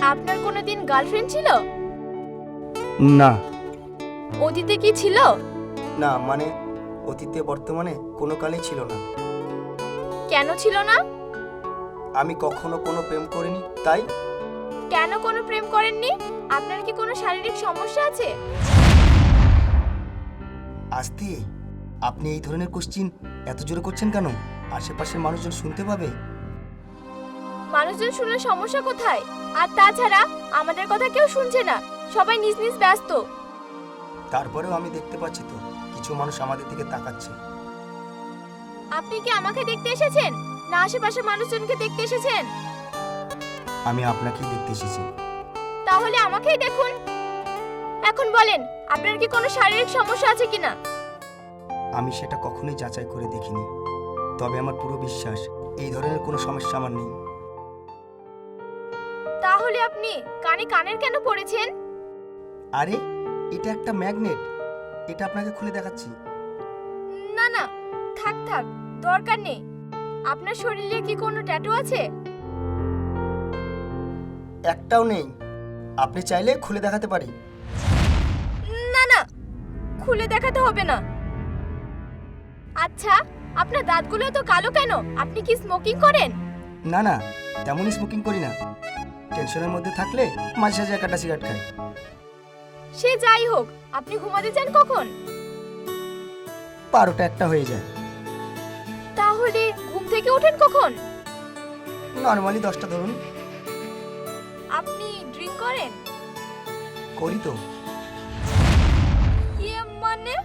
আপনার কোনোদিন গার্লফ্রেন্ড ছিল? না। অতীতে কি ছিল? না মানে অতীতে বর্তমানে কোনো কালেই ছিল না। কেন ছিল না? আমি কখনো কোনো প্রেম করিনি তাই। কেন কোনো প্রেম করেননি? আপনার কি কোনো শারীরিক সমস্যা আছে? আস্তে, আপনি এই ধরনের কোশ্চিন এত জোরে করছেন কেন? আশেপাশের মানুষজন শুনতে পাবে। মানুষজন শুনলে সমস্যা কোথায়? আর তাছাড়া আমাদের কথা কেউ শুনছে না, সবাই নিজ নিজ ব্যস্ত। তারপরেও আমি দেখতে পাচ্ছি তো কিছু মানুষ আমাদের দিকে তাকাচ্ছে। আপনি কি আমাকে দেখতে এসেছেন না আশেপাশের মানুষজনকে দেখতে এসেছেন? আমি আপনাকেই দেখতে এসেছি। তাহলে আমাকেই দেখুন। এখন বলেন, আপনার কি কোনো শারীরিক সমস্যা আছে কিনা? আমি সেটা কখনোই যাচাই করে দেখিনি, তবে আমার পুরো বিশ্বাস এই ধরনের কোনো সমস্যা আমার নেই। তাহলে আপনি কানে কানের কেন পড়েছেন? আরে এটা একটা ম্যাগনেট, এটা আপনাকে খুলে দেখাচ্ছি। না না, থাক থাক, দরকার নেই। আপনার শরীরে কি কোনো ট্যাটু আছে? একটাও নেই, আপনি চাইলে খুলে দেখাতে পারি। না না, খুলে দেখাতে হবে না। আচ্ছা, আপনার দাঁতগুলো তো কালো কেন? আপনি কি স্মোকিং করেন? না না, তেমনই স্মোকিং করি না। টেনশনের মধ্যে থাকলে মাঝে সাঝে একটা সিগারেট খাই। সে যাই হোক, আপনি ঘুমাতে যান কখন? 12টা একটা হয়ে যায়। তাহলে ঘুম থেকে ওঠেন কখন? নর্মালি 10টা ধরুন। আপনি ড্রিঙ্ক করেন? করি তো। ইয়ে মানে?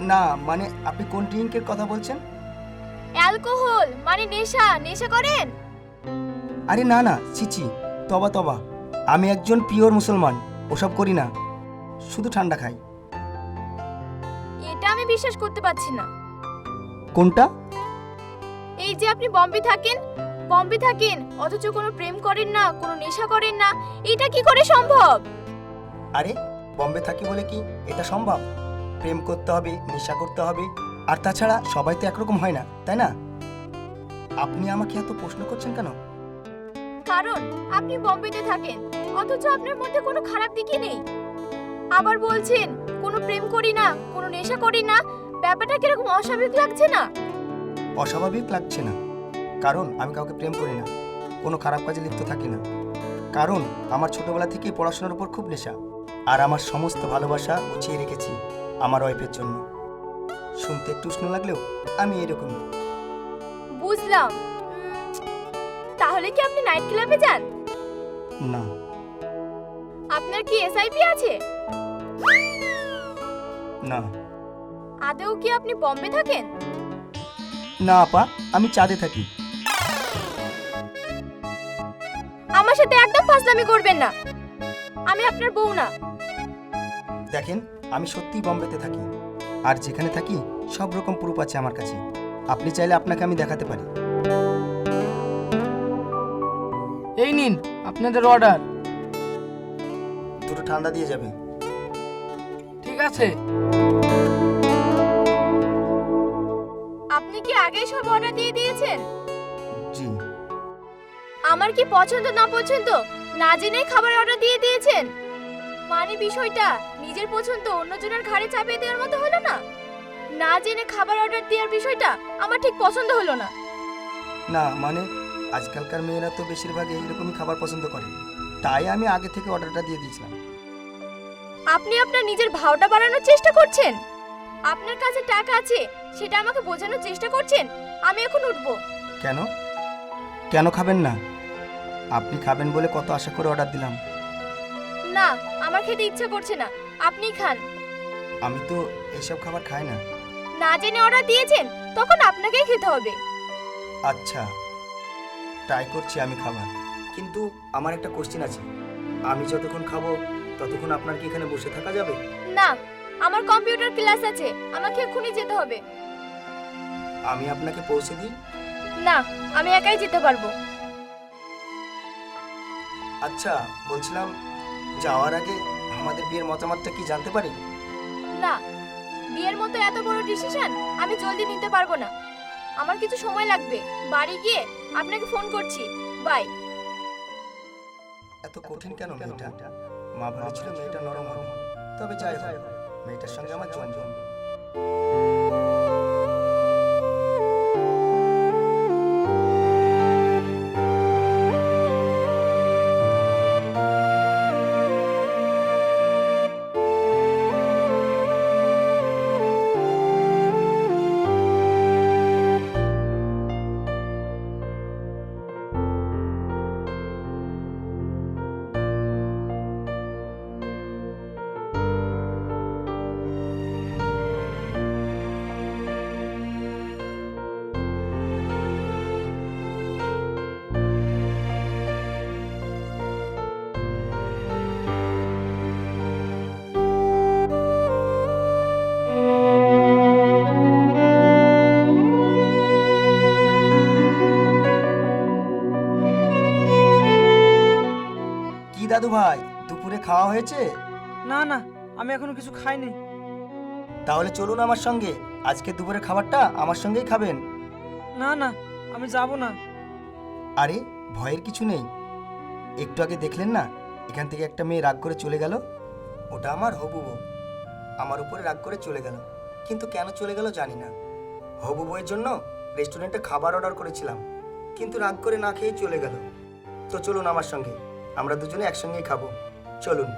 না মানে আপনি কোন ড্রিঙ্কের কথা বলছেন? অ্যালকোহল মানে নেশা, নেশা করেন? আরে না না, ছিছি, তবা তবা। আমি একজন পিওর মুসলমান, ওসব করি না, শুধু ঠান্ডা খাই। এটা আমি বিশ্বাস করতে পারছি না। কোনটা? এই যে আপনি বম্বে থাকেন অথচ কোনো প্রেম করেন না, কোনো নেশা করেন না, এটা কি করে সম্ভব? আরে বম্বে থাকি বলে কি এটা সম্ভব? প্রেম করতে হবে, নেশা করতে হবে, আর তাছাড়া সবাই তো একরকম হয় না, তাই না? আপনি আমাকে এত প্রশ্ন করছেন কেন? কারণ আপনি বম্বেতে থাকেন অথচ আপনার মধ্যে কোনো খারাপ দিকই নেই। আবার বলছেন কোনো প্রেম করি না, কোনো নেশা করি না। ব্যাপারটা কিরকম অস্বাভাবিক লাগছে না? অস্বাভাবিক লাগছে না কারণ আমি কাউকে প্রেম করি না, কোনো খারাপ কাজে লিপ্ত থাকি না। কারণ আমার ছোটবেলা থেকেই পড়াশোনার উপর খুব নেশা, আর আমার সমস্ত ভালোবাসা গুছিয়ে রেখেছি আমার ওয়াইফের জন্য। শুনতে একটু উষ্ণ লাগলেও আমি এরকমই। বুঝলাম। তাহলে কি আপনি নাইট ক্লাবে যান? না। আপনার কি এসআইপি আছে? না। আদেও কি আপনি বম্বে থাকেন? না আপা, আমি চাঁদে থাকি। আমার সাথে একদম ফাজলামি করবেন না, আমি আপনার বউ না। দেখেন, আমি সত্যিই বম্বেতে থাকি, আর যেখানে থাকি সব রকম প্রুফ আছে আমার কাছে। আপনি চাইলে আপনাকে আমি দেখাতে পারি। এই নিন আপনাদের অর্ডার। দুটো ঠান্ডা দিয়ে যাবে। ঠিক আছে। আপনি কি আগেই সব অর্ডার দিয়ে দিয়েছেন? জি। আমার কি পছন্দ না পছন্দ না জেনেই খাবার অর্ডার দিয়ে দিয়েছেন? মানে বিষয়টা নিজের পছন্দ অন্যজনের ঘাড়ে চাপিয়ে দেওয়ার মতো হলো না? না জেনে খাবার অর্ডার দেওয়ার বিষয়টা আমার ঠিক পছন্দ হলো না। না মানে আজকালকার মেয়েরা তো বেশিরভাগ এইরকমই খাবার পছন্দ করে, তাই আমি আগে থেকে অর্ডারটা দিয়ে দিয়েছিলাম। আপনি আপনার নিজের ভাওটা বাড়ানোর চেষ্টা করছেন। আপনার কাছে টাকা আছে সেটা আমাকে বোঝানোর চেষ্টা করছেন। আমি এখন উঠবো। কেন? কেন খাবেন না? আপনি খাবেন বলে কত আশা করে অর্ডার দিলাম। না, আমার খেতে ইচ্ছা করছে না, আপনিই খান। আমি তো এসব খাবার খাই না। না জেনে অর্ডার দিয়েছেন তখন আপনাকেই খেতে হবে। আচ্ছা, ট্রাই করছি আমি খাবার, কিন্তু আমার একটা কোশ্চেন আছে। আমি যতক্ষণ খাবো ততক্ষণ আপনার কি এখানে বসে থাকা যাবে? না, আমার কম্পিউটার ক্লাস আছে, আমাকে এক্ষুনি যেতে হবে। আমি আপনাকে পৌঁছে দিই? না, আমি একাই যেতে পারবো। আচ্ছা, বলছিলাম যাওয়ার আগে আমাদের বিয়ের মতামতটা কি জানতে পারি? না, বিয়ের মতো এত বড় ডিসিশন আমি জলদি নিতে পারবো না। আমার কিছু সময় লাগবে। বাড়ি গিয়ে আপনাকে ফোন করছি। বাই। এত কঠিন কেন মেয়েটা? মা বলেছিল মেয়েটা নরম হবে, তবে যাই হোক, মেয়েটার সঙ্গে আমার জমবে। কি দাদু ভাই, দুপুরে খাওয়া হয়েছে? না না, আমি এখনো কিছু খাইনি। তাহলে চলুন আমার সঙ্গে, আজকে দুপুরে খাবারটা আমার সঙ্গেই খাবেন। না না, আমি যাব না। আরে ভয়ের কিছু নেই, একটু আগে দেখলেন না এখান থেকে একটা মেয়ে রাগ করে চলে গেল? ওটা আমার হবু বউ, আমার উপরে রাগ করে চলে গেল, কিন্তু কেন চলে গেল জানি না। হবু বউয়ের জন্য রেস্টুরেন্টে খাবার অর্ডার করেছিলাম, কিন্তু রাগ করে না খেয়েই চলে গেল। তো চলুন আমার সঙ্গে, আমরা দুজনে একসঙ্গেই খাবো, চলুন।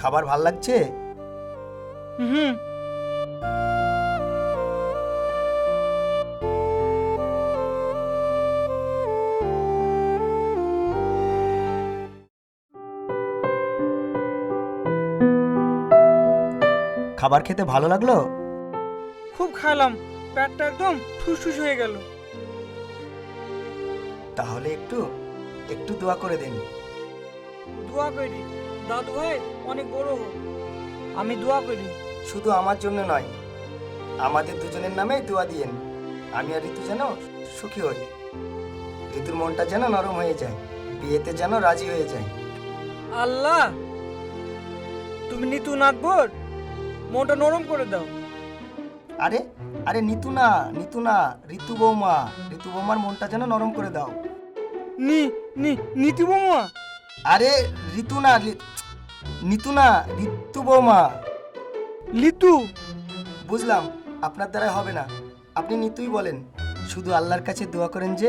খাবার ভাল লাগছে? হুম। খাবার খেতে ভালো লাগলো? খুব খাইলাম, পেটটা একদম ঠুসঠুস হয়ে গেল। তাহলে একটু একটু দোয়া করে দিন। দোয়া করি দাদু ভাই অনেক বড় হোক, আমি দোয়া করি। শুধু আমার জন্য নয়, আমাদের দুজনের নামে দোয়া দিয়েন। আমি আর ঋতু যেন সুখী হই, ঋতুর মনটা যেন নরম হয়ে যায়, বিয়েতে যেন রাজি হয়ে যায়। আল্লাহ, তুমি নিতু নাকবর মনটা নরম করে দাও। আরে আরে নিতু না, নিতু না, ঋতু বৌমা, ঋতু বৌমার মনটা যেন নরম করে দাও। নি নি নীতি বৌমা। আরে ঋতু না, নিতু না, ঋতু বৌমা। লিতু। বুঝলাম আপনার দ্বারা হবে না, আপনি নিতুই বলেন। শুধু আল্লাহর কাছে দোয়া করেন যে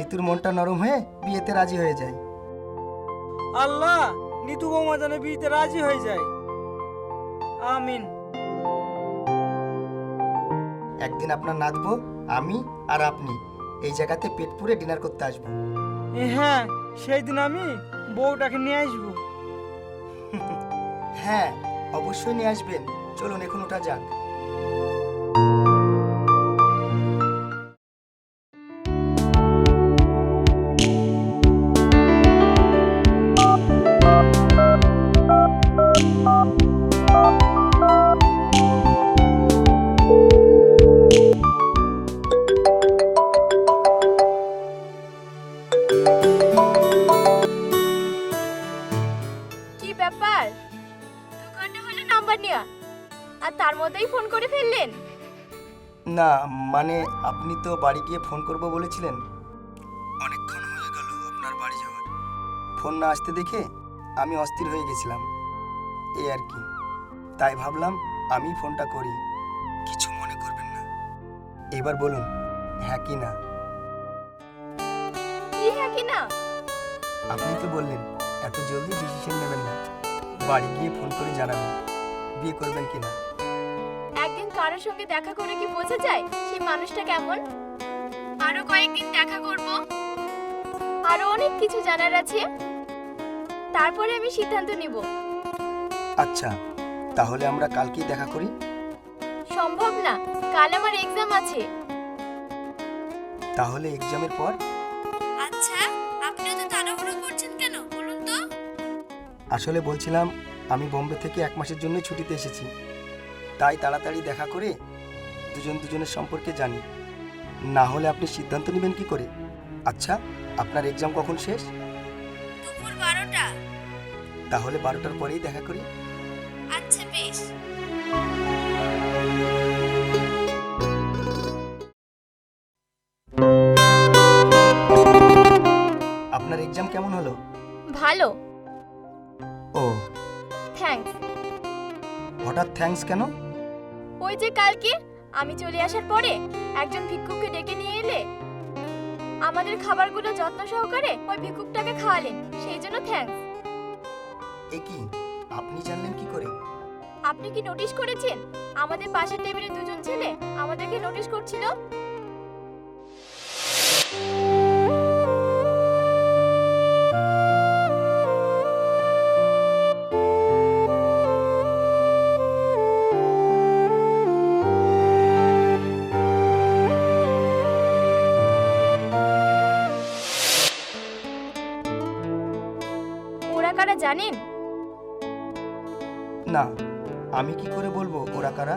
ঋতুর মনটা নরম হয়ে বিয়েতে রাজি হয়ে যায়। আল্লাহ, নিতু বৌমা যেন বিয়েতে রাজি হয়ে যায়, আমিন। একদিন আপনার নাতবো, আমি আর আপনি এই জায়গাতে পেট পুরে ডিনার করতে আসবো। হ্যাঁ, সেই দিন আমি বউটাকে নিয়ে আসবো। হ্যাঁ, অবশ্যই নিয়ে আসবেন। চলুন এখন ওঠা যাক। কি ব্যাপার, 2 ঘন্টা হলো নাম্বার নেওয়া, আর তার মধ্যেই ফোন করে ফেললেন? না মানে আপনি তো বাড়ি গিয়ে ফোন করব বলেছিলেন, অনেকক্ষণ হয়ে গেল আপনার বাড়ি যাওয়ার। ফোন না আসতে দেখে আমি অস্থির হয়ে গেছিলাম, এই আর কি। তাই ভাবলাম আমি ফোনটা করি, কিছু মনে করবেন না। এবার বলুন হ্যাঁ কি না। কি হ্যাঁ কি না? আপনি তো বললেন এত জলদি ডিসিশন নেবেন না, বাড়ি গিয়ে ফোন করে জানাবেন বিয়ে করবেন কি না। একদিন কারোর সঙ্গে দেখা করে কি বোঝা যায় সেই মানুষটা কেমন? আরো কয়েকদিন দেখা করব, আরো অনেক কিছু জানার আছে, তারপরে আমি সিদ্ধান্ত নিব। আচ্ছা, তাহলে আমরা কালকেই দেখা করি। সম্ভব না, কাল আমার এক্সাম আছে। তাহলে এক্সামের পর? আচ্ছা, আপনিও তো তারও আসলে বলছিলাম আমি বোম্বে থেকে 1 মাসের জন্যই ছুটিতে এসেছি, তাই তাড়াতাড়ি দেখা করে দুজনের সম্পর্কে জানি, না হলে আপনি সিদ্ধান্ত নেবেন কি করে? আচ্ছা, আপনার এক্সাম কখন শেষ? দুপুর 12টা। তাহলে 12টার পরেই দেখা করি। আচ্ছা বেশ। আপনার এক্সাম কেমন হলো? ভালো। ও, থ্যাঙ্কস। হঠাৎ থ্যাঙ্কস কেন? ওই যে কালকে আমি চলে আসার পরে একজন ভিক্ষুককে ডেকে নিয়ে এলে, আমাদের খাবারগুলো যত্ন সহকারে ওই ভিক্ষুকটাকে খাওয়ালেন, সেই জন্য থ্যাঙ্কস। এ কি, আপনি জানলেন কি করে? আপনি কি নোটিশ করেছেন আমাদের পাশের টেবিলে দুজন ছেলে আমাদেরকে নোটিশ করছিল? ওরা কারা জানেন? না, আমি কি করে বলবো ওরা কারা?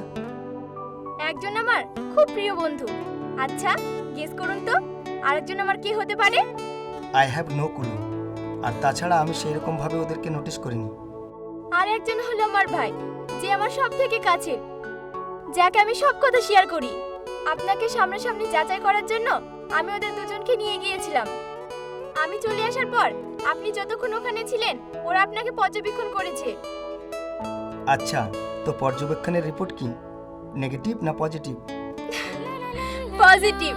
একজন আমার খুব প্রিয় বন্ধু। আচ্ছা গেস করুন তো আরেকজন আমার কি হতে পারে? I have no clue. আর তাছাড়া আমি সেইরকম ভাবে ওদেরকে নোটিশ করিনি। আর একজন হলো আমার ভাই, যে আমার সব থেকে কাছের, যাকে আমি সব কথা শেয়ার করি। আপনাকে সামনাসামনি যাচাই করার জন্য আমি ওদের দুজনকে নিয়ে গিয়েছিলাম। আমি চলে আসার পর আপনি যতক্ষণ ওখানে ছিলেন ওরা আপনাকে পর্যবেক্ষণ করেছে। আচ্ছা, তো পর্যবেক্ষণের রিপোর্ট কি? নেগেটিভ না পজিটিভ? পজিটিভ।